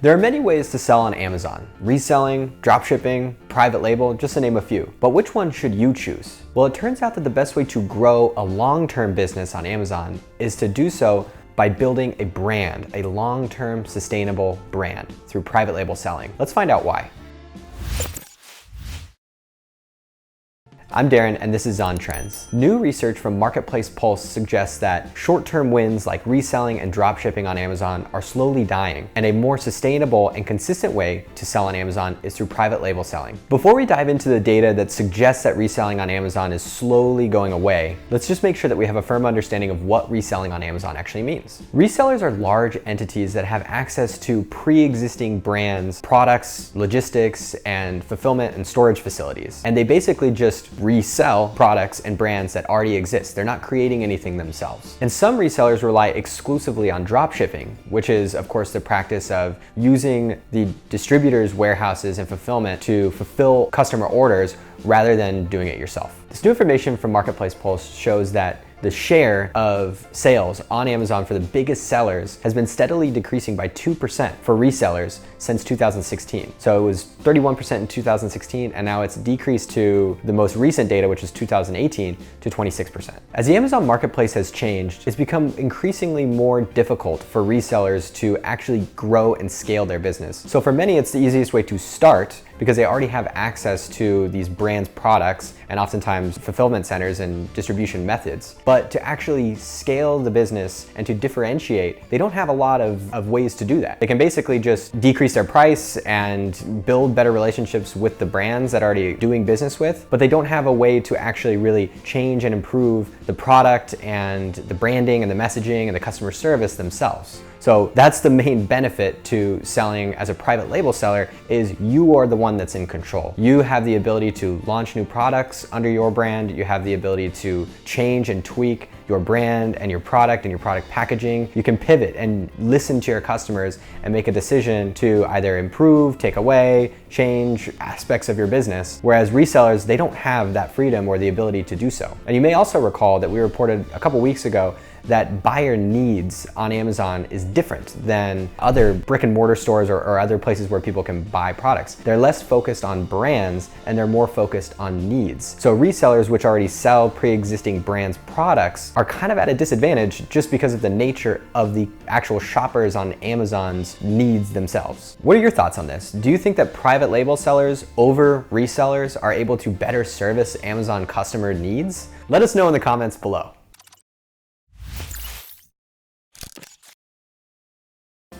There are many ways to sell on Amazon: reselling, dropshipping, private label, just to name a few. But which one should you choose? Well, it turns out that the best way to grow a long-term business on Amazon is to do so by building a brand, a long-term sustainable brand through private label selling. Let's find out why. I'm Darren, and this is On Trends. New research from Marketplace Pulse suggests that short-term wins like reselling and dropshipping on Amazon are slowly dying, and a more sustainable and consistent way to sell on Amazon is through private label selling. Before we dive into the data that suggests that reselling on Amazon is slowly going away, let's just make sure that we have a firm understanding of what reselling on Amazon actually means. Resellers are large entities that have access to pre-existing brands, products, logistics, and fulfillment and storage facilities, and they basically just resell products and brands that already exist. They're not creating anything themselves. And some resellers rely exclusively on dropshipping, which is of course the practice of using the distributors' warehouses and fulfillment to fulfill customer orders rather than doing it yourself. This new information from Marketplace Pulse shows that the share of sales on Amazon for the biggest sellers has been steadily decreasing by 2% for resellers since 2016. So it was 31% in 2016, and now it's decreased to the most recent data, which is 2018, to 26%. As the Amazon marketplace has changed, it's become increasingly more difficult for resellers to actually grow and scale their business. So for many, it's the easiest way to start because they already have access to these brands' products and oftentimes fulfillment centers and distribution methods. But to actually scale the business and to differentiate, they don't have a lot of ways to do that. They can basically just decrease their price and build better relationships with the brands that are already doing business with, but they don't have a way to actually really change and improve the product and the branding and the messaging and the customer service themselves. So that's the main benefit to selling as a private label seller, is you are the one that's in control. You have the ability to launch new products under your brand. You have the ability to change and tweak your brand and your product packaging. You can pivot and listen to your customers and make a decision to either improve, take away, change aspects of your business. Whereas resellers, they don't have that freedom or the ability to do so. And you may also recall that we reported a couple weeks ago that buyer needs on Amazon is different than other brick and mortar stores or other places where people can buy products. They're less focused on brands and they're more focused on needs. So resellers, which already sell pre-existing brands products, are kind of at a disadvantage just because of the nature of the actual shoppers on Amazon's needs themselves. What are your thoughts on this? Do you think that private label sellers over resellers are able to better service Amazon customer needs? Let us know in the comments below.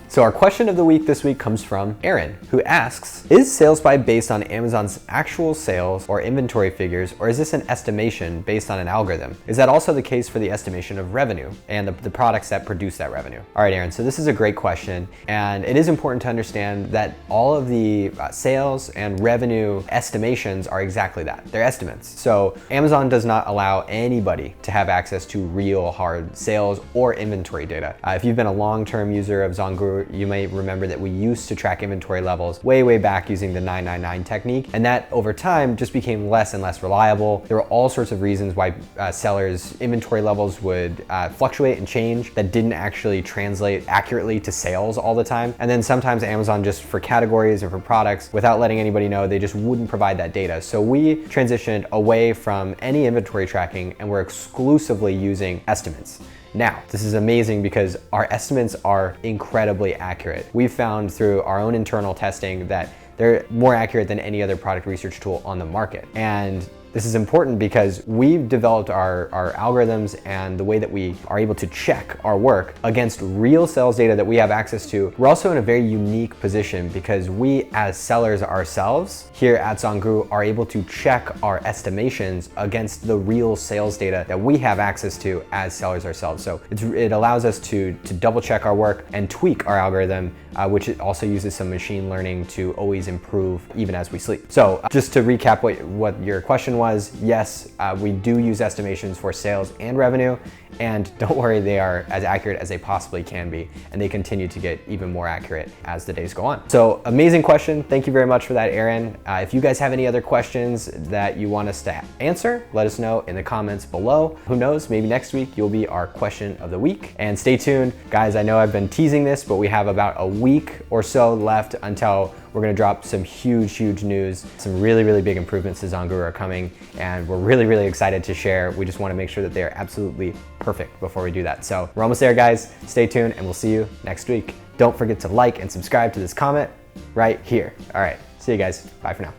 So our question of the week this week comes from Aaron, who asks, is SalesBuy based on Amazon's actual sales or inventory figures, or is this an estimation based on an algorithm? Is that also the case for the estimation of revenue and the products that produce that revenue? All right, Aaron, so this is a great question, and it is important to understand that all of the sales and revenue estimations are exactly that. They're estimates. So Amazon does not allow anybody to have access to real hard sales or inventory data. If you've been a long-term user of ZonGuru, you may remember that we used to track inventory levels way back using the 999 technique, and that over time just became less and less reliable. There were all sorts of reasons why sellers' inventory levels would fluctuate and change that didn't actually translate accurately to sales all the time. And then sometimes Amazon, just for categories or for products, without letting anybody know, they just wouldn't provide that data. So we transitioned away from any inventory tracking and we're exclusively using estimates. Now, this is amazing because our estimates are incredibly accurate. We've found through our own internal testing that they're more accurate than any other product research tool on the market. And this is important because we've developed our algorithms and the way that we are able to check our work against real sales data that we have access to. We're also in a very unique position because we, as sellers ourselves here at ZonGuru, are able to check our estimations against the real sales data that we have access to as sellers ourselves. So it allows us to double check our work and tweak our algorithm, which it also uses some machine learning to always improve even as we sleep. So just to recap what your question was, yes, we do use estimations for sales and revenue, and don't worry, they are as accurate as they possibly can be, and they continue to get even more accurate as the days go on. So amazing question. Thank you very much for that, Aaron. If you guys have any other questions that you want us to answer, let us know in the comments below. Who knows, maybe next week you'll be our question of the week. And stay tuned. Guys, I know I've been teasing this, but we have about a week or so left until we're gonna drop some huge news. Some really big improvements to ZonGuru are coming, and we're really excited to share. We just wanna make sure that they are absolutely perfect before we do that. So we're almost there, guys. Stay tuned, and we'll see you next week. Don't forget to like and subscribe to this comment right here. All right, see you guys. Bye for now.